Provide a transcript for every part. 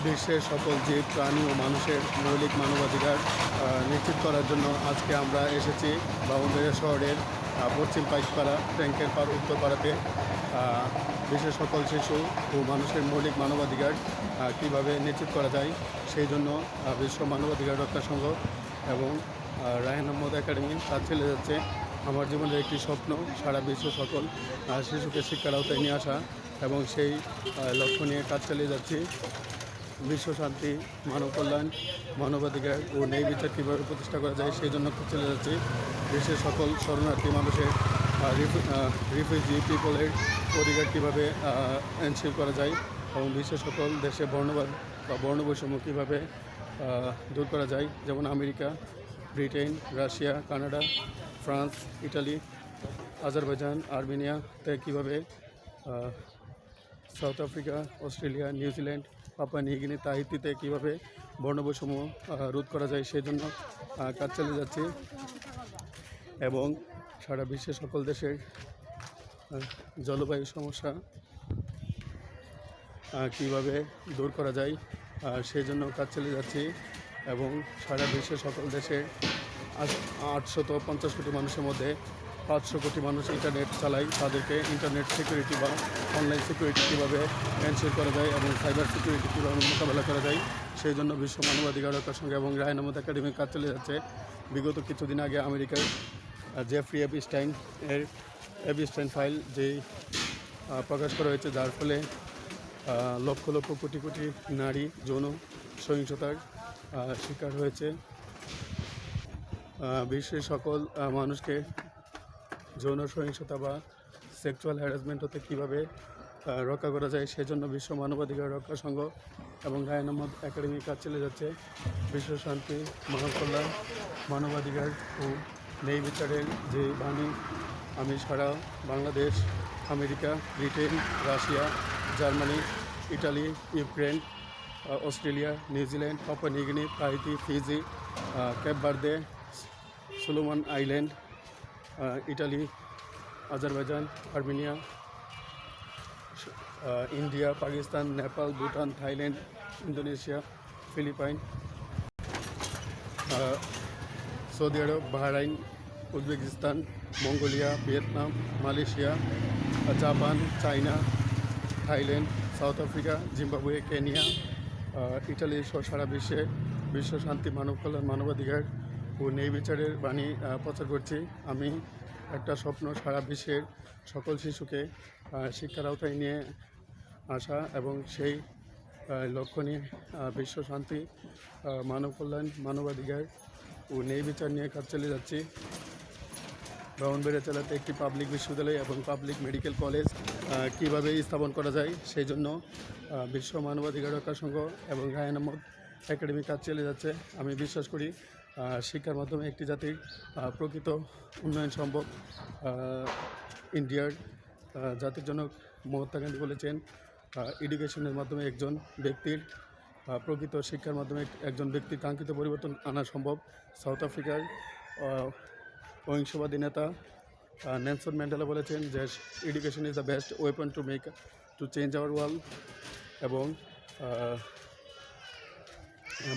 বিশ্বের সকল জীব প্রাণী ও মানুষের মৌলিক মানবাধিকার নিশ্চিত করার জন্য আজকে আমরা এসেছি ব্রাহ্মণবাড়িয়া শহরের পশ্চিম পাইকপাড়া ট্যাঙ্কের পাড় উত্তরপাড়াতে। বিশ্বের সকল শিশু ও মানুষের মৌলিক মানবাধিকার কীভাবে নিশ্চিত করা যায় সেই জন্য বিশ্ব মানবাধিকার রক্ষা সংঘ এবং রায়হান আহমদ একাডেমি কাজ চলে যাচ্ছে। আমার জীবনের একটি স্বপ্ন সারা বিশ্ব সকল শিশুকে শিক্ষার আওতায় নিয়ে আসা এবং সেই লক্ষ্য নিয়ে কাজ চালিয়ে যাচ্ছি। বিশ্ব শান্তি, মানব কল্যাণ, মানবাধিকার ও ন্যায় বিচার কীভাবে প্রতিষ্ঠা করা যায় সেই জন্য চলে যাচ্ছি। বিশ্বের সকল শরণার্থী মানুষের রিফিউজি পিপলের অধিকার কীভাবে এনশিওর করা যায় এবং বিশ্বের সকল দেশে বর্ণবাদ বা বর্ণবৈষম্য কীভাবে দূর করা যায়, যেমন America, Britain, Russia, Canada, France, Italy, Azerbaijan, আর্মেনিয়াতে কীভাবে South Africa, Australia, New Zealand, Papua New Guinea, তাহিতিতে কীভাবে বর্ণবৈষম্য রোধ করা যায় সেই জন্য কাজ চালিয়ে যাচ্ছি এবং সারা বিশ্বের সকল দেশের জলবায়ু সমস্যা কীভাবে দূর করা যায় সেই জন্য কাজ চালিয়ে যাচ্ছি এবং সারা বিশ্বের সকল দেশে 850 কোটি মানুষের মধ্যে 500 কোটি মানুষ ইন্টারনেট চালায়। তাদেরকে ইন্টারনেট সিকিউরিটি বা অনলাইন সিকিউরিটি কীভাবে এনশিওর করা যায় এবং সাইবার সিকিউরিটি কীভাবে মোকাবেলা করা যায় সেই জন্য বিশ্ব মানবাধিকার রক্ষার সঙ্গে এবং রায়হান আহমদ একাডেমির কাজ চলে যাচ্ছে। বিগত কিছুদিন আগে আমেরিকার জেফ্রি এপস্টাইন ফাইল যেই প্রকাশ করা হয়েছে, যার ফলে লক্ষ লক্ষ কোটি কোটি নারী যৌন সহিংসতার শিকার হয়েছে। বিশ্বের সকল মানুষকে যৌন সহিংসতা বা সেক্সুয়াল হ্যারাসমেন্ট হতে কীভাবে রক্ষা করা যায় সেজন্য বিশ্ব মানবাধিকার রক্ষা সংঘ এবং রায়হান আহমদ একাডেমির কাজ চলে যাচ্ছে। বিশ্ব শান্তি, মানব কল্যাণ, মানবাধিকার ও ন্যায় বিচারের যে বাণী আমি সারা Bangladesh, America, Britain, Russia, Germany, Italy, Ukraine, Australia, New Zealand, Papua New Guinea, Tahiti, Fiji, Cape Verde, Solomon Island, Italy, Azerbaijan, Armenia, India, Pakistan, Nepal, Bhutan, Thailand, Indonesia, Philippine, Saudi Arab, Bahrain, Uzbekistan, Mongolia, Vietnam, Malaysia, Japan, China, Thailand, South Africa, Zimbabwe, Kenya, Italy সহ সারা বিশ্বে বিশ্ব শান্তি, মানব কল্যাণ, মানবাধিকার ও ন্যায় বিচারের বাণী প্রচার করছি। আমি একটা স্বপ্ন সারা বিশ্বের সকল শিশুকে শিক্ষার আওতায় নিয়ে আসা এবং সেই লক্ষ্য নিয়ে বিশ্ব শান্তি, মানব কল্যাণ, মানবাধিকার ও ন্যায় বিচার নিয়ে কাজ চালিয়ে যাচ্ছি। ব্রাহ্মণবাড়িয়া জেলাতে একটি পাবলিক বিশ্ববিদ্যালয় এবং পাবলিক মেডিকেল কলেজ কীভাবে স্থাপন করা যায় সেই জন্য বিশ্ব মানবাধিকার রক্ষা সংঘ এবং রায়হান আহমদ একাডেমি কাজ চালিয়ে যাচ্ছে। আমি বিশ্বাস করি শিক্ষার মাধ্যমে একটি জাতির প্রকৃত উন্নয়ন সম্ভব। ইন্ডিয়ার জাতির জনক মহাত্মা গান্ধী বলেছেন, এডুকেশনের মাধ্যমে একজন ব্যক্তির প্রকৃত শিক্ষার মাধ্যমে একজন ব্যক্তির কাঙ্ক্ষিত পরিবর্তন আনা সম্ভব। সাউথ আফ্রিকার অহিংসবাদী নেতা নেলসন ম্যান্ডেলা বলেছেন যে education is the best weapon to change our world এবং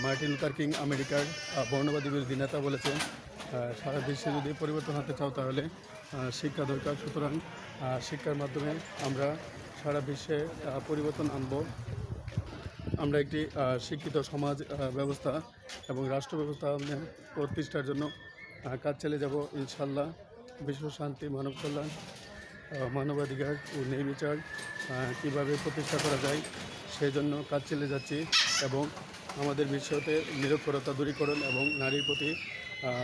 মার্টিন লুথার কিং আমেরিকার বর্ণবাদী বিরোধী নেতা বলেছেন সারা বিশ্বে যদি পরিবর্তন হতে চাও তাহলে শিক্ষা দরকার। সুতরাং শিক্ষার মাধ্যমে আমরা সারা বিশ্বে পরিবর্তন আনব। আমরা একটি শিক্ষিত সমাজ ব্যবস্থা এবং রাষ্ট্র ব্যবস্থা প্রতিষ্ঠার জন্য কাজ চালিয়ে যাব ইনশাল্লাহ। বিশ্ব শান্তি, মানব কল্যাণ, মানবাধিকার ও ন্যায় বিচার কীভাবে প্রতিষ্ঠা করা যায় সেই জন্য কাজ চালিয়ে যাচ্ছি এবং আমাদের বিশ্বতে নিরক্ষরতা দূরীকরণ এবং নারীর প্রতি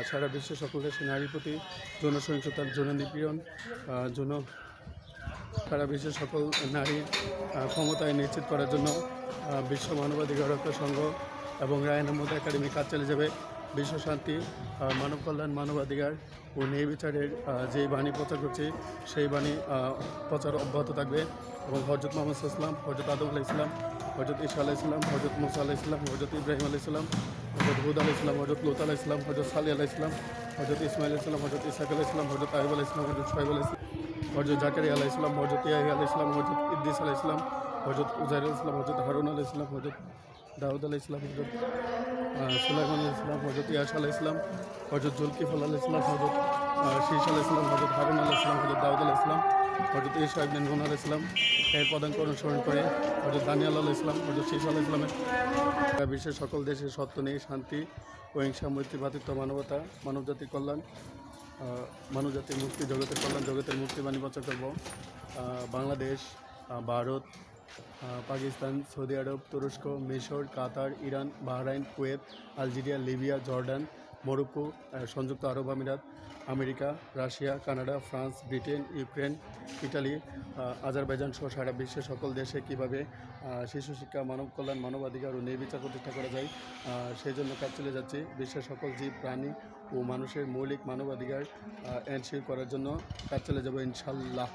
সারা বিশ্বের সকল দেশে নারীর প্রতি যৌন সহিংসতার, যৌন নিপীড়ন, সারা বিশ্বের সকল নারীর ক্ষমতায় নিশ্চিত করার জন্য বিশ্ব মানবাধিকার রক্ষা সংঘ এবং রায়হান আহমদ একাডেমি কাজ চালিয়ে যাবে। বিশ্ব শান্তি, মানব কল্যাণ, মানবাধিকার ও ন্যায় বিচারের যে বাণী প্রচার করছি সেই বাণী প্রচার অব্যাহত থাকবে এবং হজরত মোহাম্মদ ইসলাম, হজরত আদম আলাহ ইসলাম, হজরত ঈসা আলাহ ইসলাম, হজরত মুসা আলাহ ইসলাম, হজরত ইব্রাহিম আলাহ ইসলাম, হজরত হুদ আলাহ ইসলাম, হজরত লুত আলাহ ইসলাম, হজরত সালি আলাহ ইসলাম, হজরত ইসমাইল ইসলাম, হজরত ইসাক আলাহ ইসলাম, হজরত আইব আলাহ ইসলাম, হজরত সোহেব আলাহ ইসলাম, হজরত জাকারিয়া আলাহ ইসলাম, হজরত ইয়াহিয়া আলাহ ইসলাম, হজরত ইদ্রিস আলাহ ইসলাম, হজরত উজাইর আলাহ ইসলাম, হজরত হারুন আলাহ ইসলাম, হজরত দাউদ আলাহ ইসলাম, হজরত সুলাইমান আলাহ ইসলাম, হজরত ইয়াস আলাহ ইসলাম, হজরত জুলকিফল আলাহ ইসলাম, হজরত শীষ আলাহ ইসলাম, হজরত হারুন আলাহ ইসলাম, হজরত দাউদ আলাহ ইসলাম, হজরত ঈসা ইবনে নুন আলাহ ইসলাম এর পদাঙ্ক অনুসরণ করে হজরত দানিয়াল আলাহ ইসলাম, হজরত শীষ আলাহ ইসলামের বিশ্বের সকল দেশে সত্য নেই, শান্তি ও হিংসা, মৈত্রী, ভ্রাতৃত্ব, মানবতা, মানবজাতির কল্যাণ, মানবজাতির মুক্তি, জগতের কল্যাণ, জগতের মুক্তি বাণী প্রচার করব। বাংলাদেশ, ভারত, পাকিস্তান, সৌদি আরব, তুরস্ক, মিশর, Qatar, Iran, Bahrain, Kuwait, Algeria, Libya, Jordan, Morocco, সংযুক্ত আরব আমিরাত, America, Russia, Canada, France, Britain, Ukraine, Italy, Azerbaijan সহ সারা বিশ্বের সকল দেশে কীভাবে শিশু শিক্ষা, মানব কল্যাণ, মানবাধিকার ও নির্বিচার প্রতিষ্ঠা করা যায় সেই জন্য কাজ চলে যাচ্ছে। বিশ্বের সকল জীব, প্রাণী ও মানুষের মৌলিক মানবাধিকার এনশিওর করার জন্য কাজ চলে যাবে ইনশাল্লাহ।